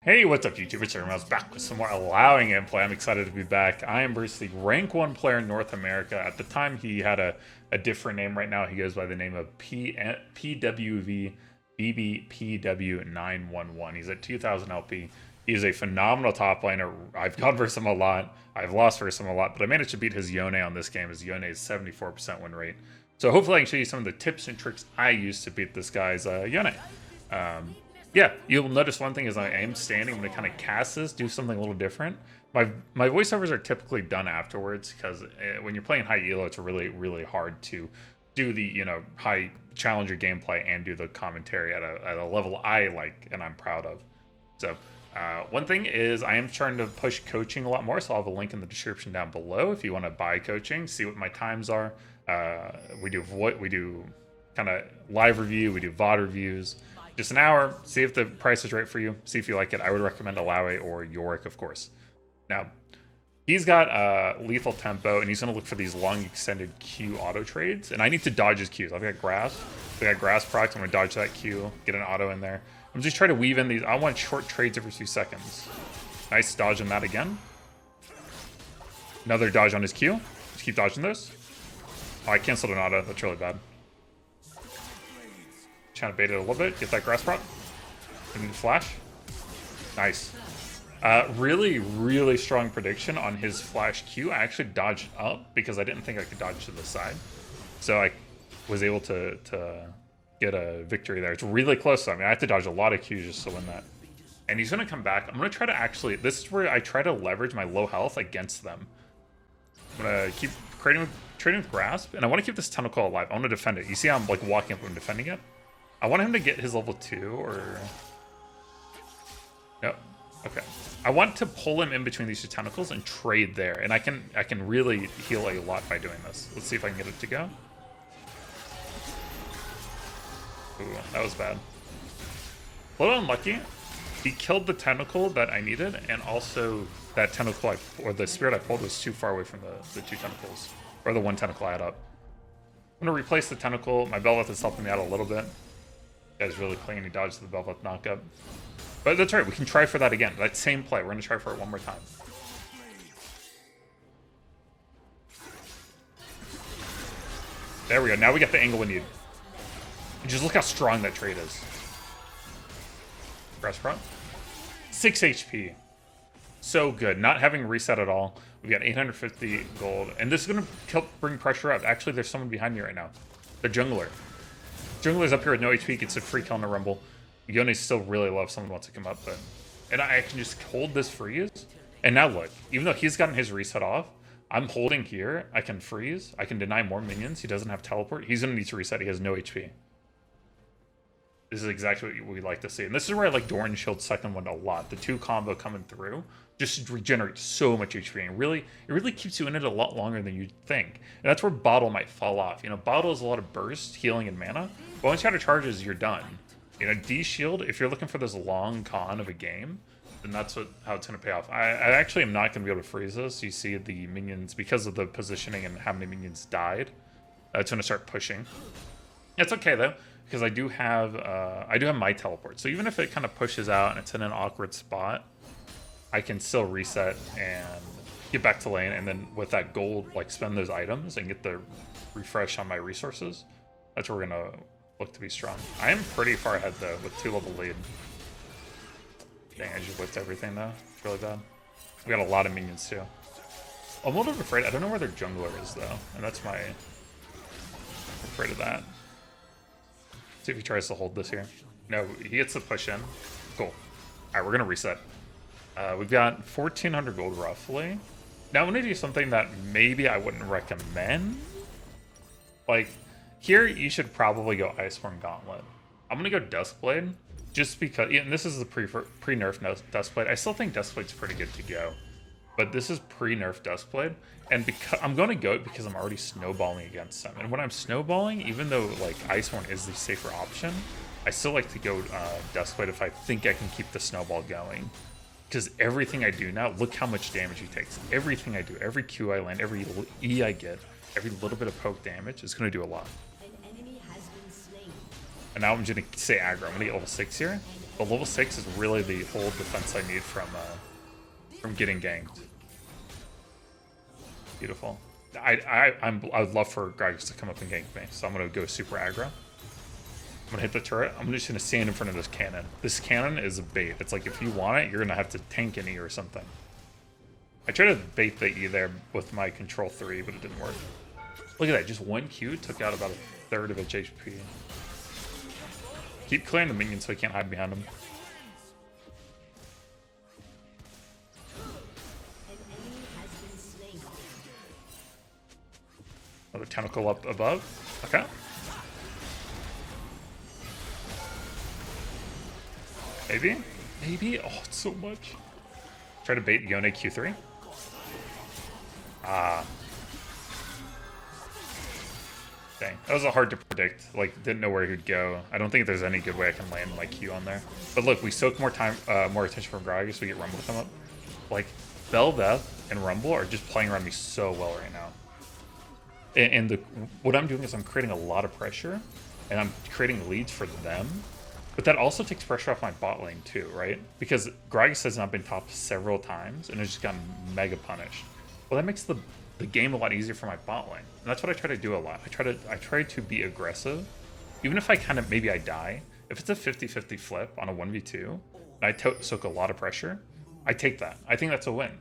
Hey, what's up, YouTube? It's Mouse back with some more Allowing gameplay. I'm excited to be back. I am Bruce, the rank 1 player in North America. At the time, he had a different name. Right now, he goes by the name of PWV BBPW911. He's at 2000 LP. He's a phenomenal top laner. I've gone versus him a lot. I've lost versus him a lot, but I managed to beat his Yone on this game. His Yone is 74% win rate. So hopefully I can show you some of the tips and tricks I use to beat this guy's Yone. Yeah, you'll notice one thing is I am standing when I kind of cast this, do something a little different. My voiceovers are typically done afterwards because when you're playing high elo, it's really hard to do the high challenger gameplay and do the commentary at a level I like and I'm proud of. So one thing is I am trying to push coaching a lot more, so I'll have a link in the description down below if you want to buy coaching, see what my times are. We do kind of live review, we do VOD reviews. Just an hour, see if the price is right for you, see if you like it. I would recommend Alawe or Yorick, of course. Now, he's got lethal tempo, and he's going to look for these long extended Q auto trades, and I need to dodge his Qs. I've got grass. I got grass procs. I'm going to dodge that Q, get an auto in there. I'm just trying to weave in these. I want short trades every few seconds. Nice dodge on that again. Another dodge on his Q. Just keep dodging those. Oh, I canceled an auto. That's really bad. Trying to bait it a little bit, get that grass prop. I need to flash. Nice. Really strong prediction on his flash Q. I actually dodged up because I didn't think I could dodge to the side. So I was able to get a victory there. It's really close. I mean, I have to dodge a lot of Qs just to win that. And he's going to come back. I'm going to try to actually... This is where I try to leverage my low health against them. I'm going to keep trading with Grasp. And I want to keep this Tentacle alive. I want to defend it. You see how I'm like walking up and defending it? I want him to get his level 2 or... Nope. Okay. I want to pull him in between these two tentacles and trade there. And I can really heal a lot by doing this. Let's see if I can get it to go. Ooh, that was bad. A little unlucky. He killed the tentacle that I needed, and also that tentacle or the spirit I pulled was too far away from the two tentacles. Or the one tentacle I had up. I'm going to replace the tentacle. My Bel'Veth is helping me out a little bit. Guy's really clean. He dodged the Bel'Veth knockup. But that's right. We can try for that again. That same play. We're going to try for it one more time. There we go. Now we get the angle we need. And just look how strong that trade is. Grass front. 6 HP. So good. Not having reset at all. We've got 850 gold. And this is going to help bring pressure up. Actually, there's someone behind me right now. The jungler. Jungler's up here with no HP, gets a free kill in the Rumble. Yone still really loves someone wants to come up, but... And I can just hold this freeze. And now look, even though he's gotten his reset off, I'm holding here. I can freeze. I can deny more minions. He doesn't have teleport. He's going to need to reset. He has no HP. This is exactly what we like to see. And this is where I like Doran Shield's second one a lot. The 2 combo coming through just regenerates so much HP. And it really keeps you in it a lot longer than you'd think. And that's where Bottle might fall off. Bottle is a lot of burst, healing, and mana. But once you out of charges, you're done. D-Shield, if you're looking for this long con of a game, then that's how it's going to pay off. I actually am not going to be able to freeze this. You see the minions, because of the positioning and how many minions died, it's going to start pushing. It's okay, though, because I do have my teleport. So even if it kind of pushes out and it's in an awkward spot, I can still reset and get back to lane, and then with that gold, like spend those items and get the refresh on my resources. That's where we're going to look to be strong. I am pretty far ahead, though, with 2-level lead. Dang, I just whipped everything, though. It's really bad. We got a lot of minions, too. I'm a little bit afraid. I don't know where their jungler is, though. And that's my... I'm afraid of that. See if he tries to hold this here. No, he gets the push in. Cool. All right, we're going to reset. We've got 1,400 gold, roughly. Now, I'm going to do something that maybe I wouldn't recommend. Like... Here, you should probably go Iceborne Gauntlet. I'm going to go Duskblade, just because... And this is the pre-nerf Duskblade. I still think Duskblade's pretty good to go. But this is pre-nerf Duskblade. And I'm going to go it because I'm already snowballing against them. And when I'm snowballing, even though like Iceborne is the safer option, I still like to go Duskblade if I think I can keep the snowball going. Because everything I do now, look how much damage he takes. Everything I do, every Q I land, every E I get, every little bit of poke damage is going to do a lot. And now I'm going to say aggro. I'm going to get level 6 here. But level 6 is really the whole defense I need from getting ganked. Beautiful. I would love for Gragas to come up and gank me, so I'm gonna go super aggro. I'm gonna hit the turret. I'm just gonna stand in front of this cannon. This cannon is a bait. It's like if you want it, you're gonna have to tank an E or something. I tried to bait the E there with my control 3, but it didn't work. Look at that, just one Q took out about a third of its HP. Keep clearing the minions so he can't hide behind them. Another tentacle up above. Okay. Maybe? Maybe? Oh, it's so much. Try to bait Yone Q3. Ah. Dang. That was hard to predict. Like, didn't know where he would go. I don't think there's any good way I can land my Q on there. But look, we soak more time, more attention from Gragas. We get Rumble to come up. Like, Bel'Veth and Rumble are just playing around me so well right now. And what I'm doing is I'm creating a lot of pressure, and I'm creating leads for them. But that also takes pressure off my bot lane too, right? Because Gragas has not been top several times, and has just gotten mega punished. Well, that makes the game a lot easier for my bot lane. And that's what I try to do a lot. I try to be aggressive. Even if I kind of, maybe I die. If it's a 50-50 flip on a 1v2, and I soak a lot of pressure, I take that. I think that's a win.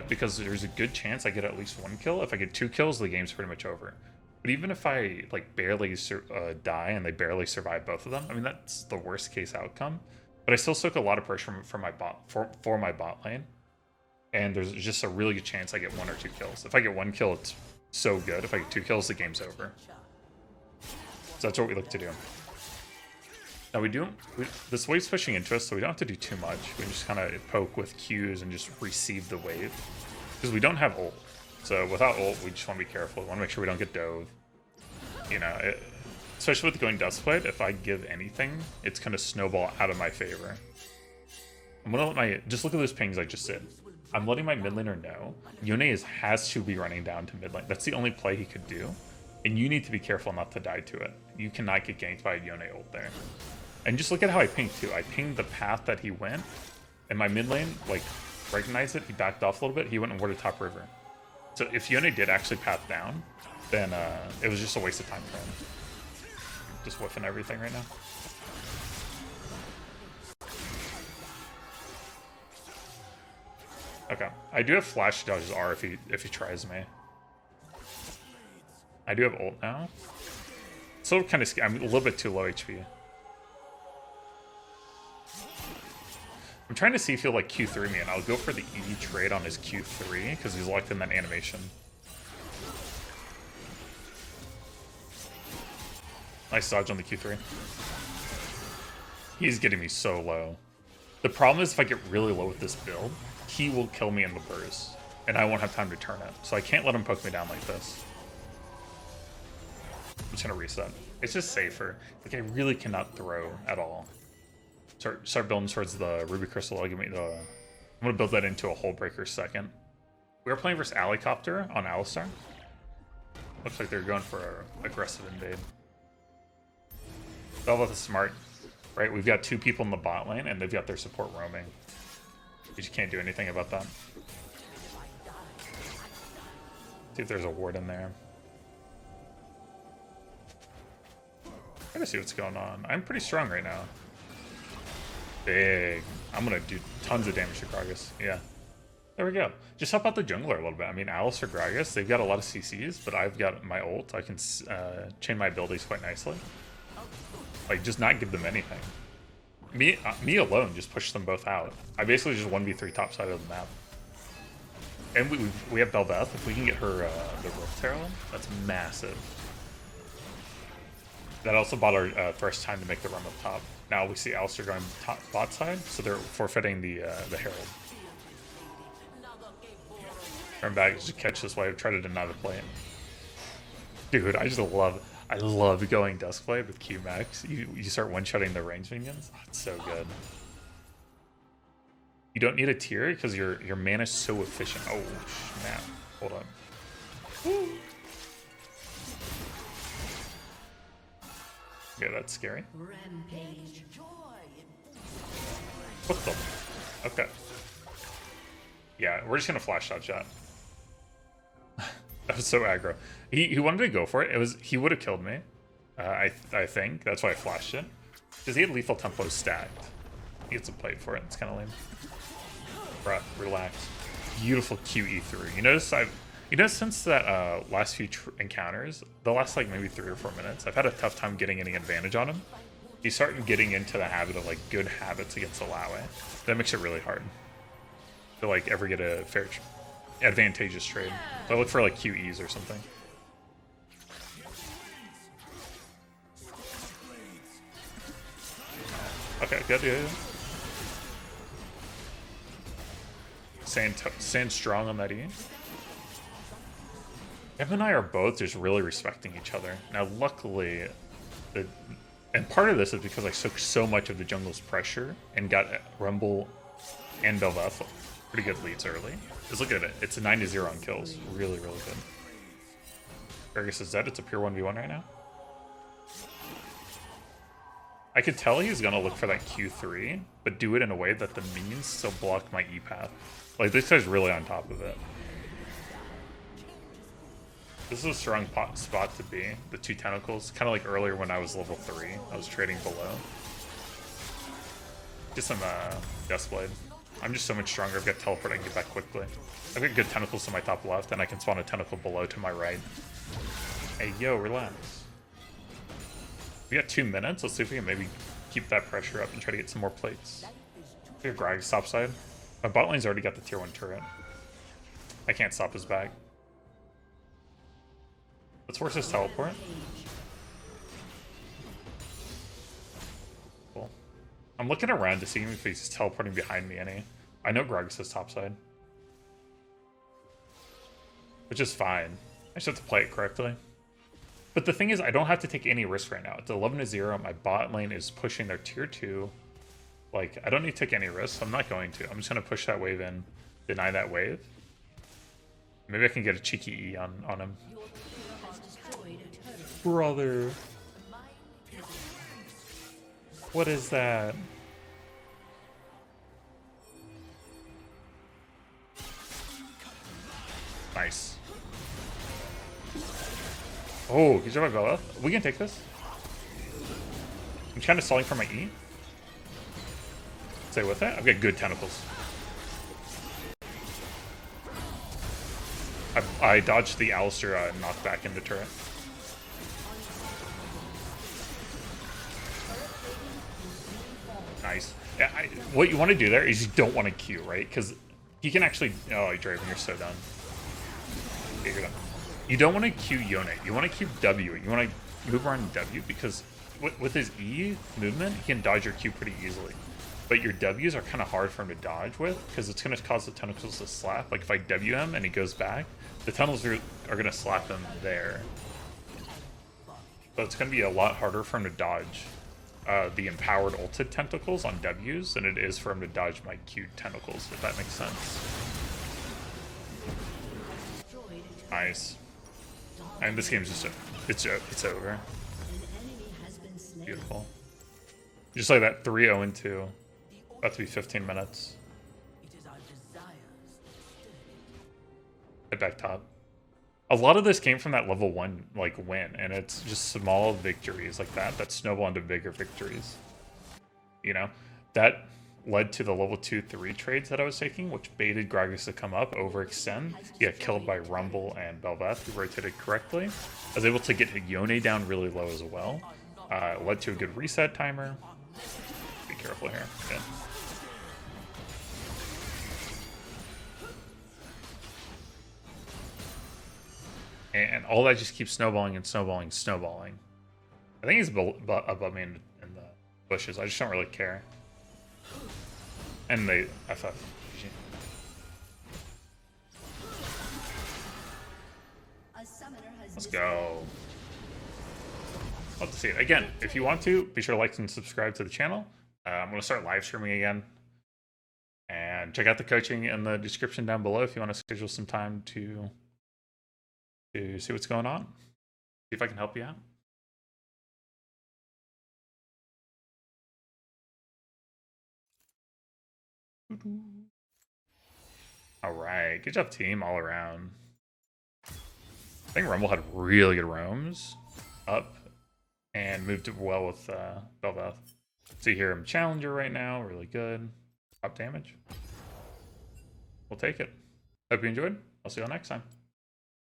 Because there's a good chance I get at least 1 kill. If I get 2 kills, the game's pretty much over. But even if I like barely die and they barely survive both of them, I mean that's the worst case outcome. But I still soak a lot of pressure from my bot for my bot lane, and there's just a really good chance I get 1 or 2 kills. If I get 1 kill, it's so good. If I get 2 kills, the game's over. So that's what we look to do. Now this wave's pushing into us, so we don't have to do too much. We just kind of poke with Qs and just receive the wave. Because we don't have ult. So without ult, we just want to be careful. We want to make sure we don't get dove. You know, especially with going Duskblade, if I give anything, it's going to snowball out of my favor. I'm going to let just look at those pings I just did. I'm letting my mid laner know. Yone has to be running down to mid lane. That's the only play he could do. And you need to be careful not to die to it. You cannot get ganked by a Yone ult there. And just look at how I pinged too. I pinged the path that he went, and my mid lane, like, recognized it. He backed off a little bit. He went and warded top river. So if Yone did actually path down, then it was just a waste of time for him. Just whiffing everything right now. Okay, I do have flash to dodge his R if he tries me. I do have ult now. So kind of I'm a little bit too low HP. I'm trying to see if he'll like Q3 me, and I'll go for the E trade on his Q3 because he's locked in that animation. Nice dodge on the Q3. He's getting me so low. The problem is if I get really low with this build, he will kill me in the burst, and I won't have time to turn it. So I can't let him poke me down like this. I'm just gonna reset. It's just safer. Like I really cannot throw at all. Start building towards the Ruby Crystal. I'm gonna build that into a Hull Breaker second. We were playing versus Alicopter on Alistar. Looks like they're going for an aggressive invade. Bel'Veth is smart, right? We've got 2 people in the bot lane, and they've got their support roaming. We just can't do anything about that. See if there's a ward in there. Trying to see what's going on. I'm pretty strong right now. Big. I'm gonna do tons of damage to Gragas. Yeah. There we go. Just help out the jungler a little bit. I mean, Alice or Gragas, they've got a lot of CCs, but I've got my ult. I can chain my abilities quite nicely. Like, just not give them anything. Me alone just pushed them both out. I basically just 1v3 top side of the map. And we have Bel'Veth. If we can get her the Rift Herald, that's massive. That also bought our Thresh time to make the run up top. Now we see Alistar going bot side, so they're forfeiting the Herald. Turn back, just catch this wave, try to deny the play. Dude, I love going Duskblade with Q max. You start one-shotting the range minions. Oh, it's so good. You don't need a tier because your mana's so efficient. Oh snap! Hold on. Woo. Yeah, that's scary. Rampage. What the? Okay. Yeah, we're just gonna flash dodge that. That was so aggro. He wanted to go for it. He would have killed me. I think that's why I flashed it. Because he had lethal tempo stacked. He gets a plate for it. It's kind of lame. Bruh, relax. Beautiful QE3. You notice since that last few encounters, the last like maybe 3 or 4 minutes, I've had a tough time getting any advantage on him. He's starting getting into the habit of like good habits against Illaoi. That makes it really hard to like ever get a fair advantageous trade. So I look for like QEs or something. Okay, good. Sand strong on that E. Evan and I are both just really respecting each other. Now, luckily, and part of this is because I took so much of the jungle's pressure and got Rumble and Bel'Veth pretty good leads early. Just look at it. It's a 9-0 on kills. Really, really good. Gragas is dead. It's a pure 1v1 right now. I could tell he's going to look for that Q3, but do it in a way that the minions still block my E path. Like, this guy's really on top of it. This is a strong spot to be. The 2 tentacles. Kind of like earlier when I was level 3. I was trading below. Get some Deathblade. I'm just so much stronger. I've got teleport. I can get back quickly. I've got good tentacles to my top left, and I can spawn a tentacle below to my right. Hey, yo, relax. We got 2 minutes. Let's see if we can maybe keep that pressure up and try to get some more plates. Here, Gragas top side. My bot lane's already got the tier 1 turret. I can't stop his back. Let's force his teleport. Cool. I'm looking around to see if he's teleporting behind me any. I know Gragas is topside. Which is fine. I just have to play it correctly. But the thing is, I don't have to take any risk right now. It's 11-0. My bot lane is pushing their tier 2. Like, I don't need to take any risks. I'm not going to. I'm just going to push that wave in. Deny that wave. Maybe I can get a cheeky E on him. Brother. What is that? Nice. Oh, good job by Bella. We can take this. I'm kind of stalling for my E. Stay with it. I've got good tentacles. I dodged the Alistar knockback into turret. Nice. Yeah, what you want to do there is you don't want to Q, right? Because he can actually... Oh, Draven, you're so done. Okay, you're done. You don't want to Q Yone. You want to Q W. You want to move around W because with his E movement, he can dodge your Q pretty easily. But your Ws are kind of hard for him to dodge with because it's going to cause the tentacles to slap. Like if I W him and he goes back, the tentacles are going to slap him there. So it's going to be a lot harder for him to dodge the empowered ulted tentacles on Ws than it is for him to dodge my Q tentacles, if that makes sense. Nice. And this game's just it's over. Beautiful. Just like that 3-0-2. About to be 15 minutes. Head back top. A lot of this came from that level 1 like win, and it's just small victories like that snowball into bigger victories. You know, that led to the level 2-3 trades that I was taking, which baited Gragas to come up, overextend, get killed by Rumble and Bel'Veth, who rotated correctly. I was able to get Yone down really low as well. Led to a good reset timer. Be careful here. Yeah. And all that just keeps snowballing and snowballing and snowballing. I think he's above me in the bushes. I just don't really care. And they FF. Let's go. Love to see it. Again, if you want to, be sure to like and subscribe to the channel. I'm going to start live streaming again. And check out the coaching in the description down below if you want to schedule some time to see what's going on. See if I can help you out. All right, good job, team, all around. I think Rumble had really good roams up and moved it well with Bel'Veth. See here, him Challenger right now, really good. Top damage. We'll take it. Hope you enjoyed. I'll see you all next time.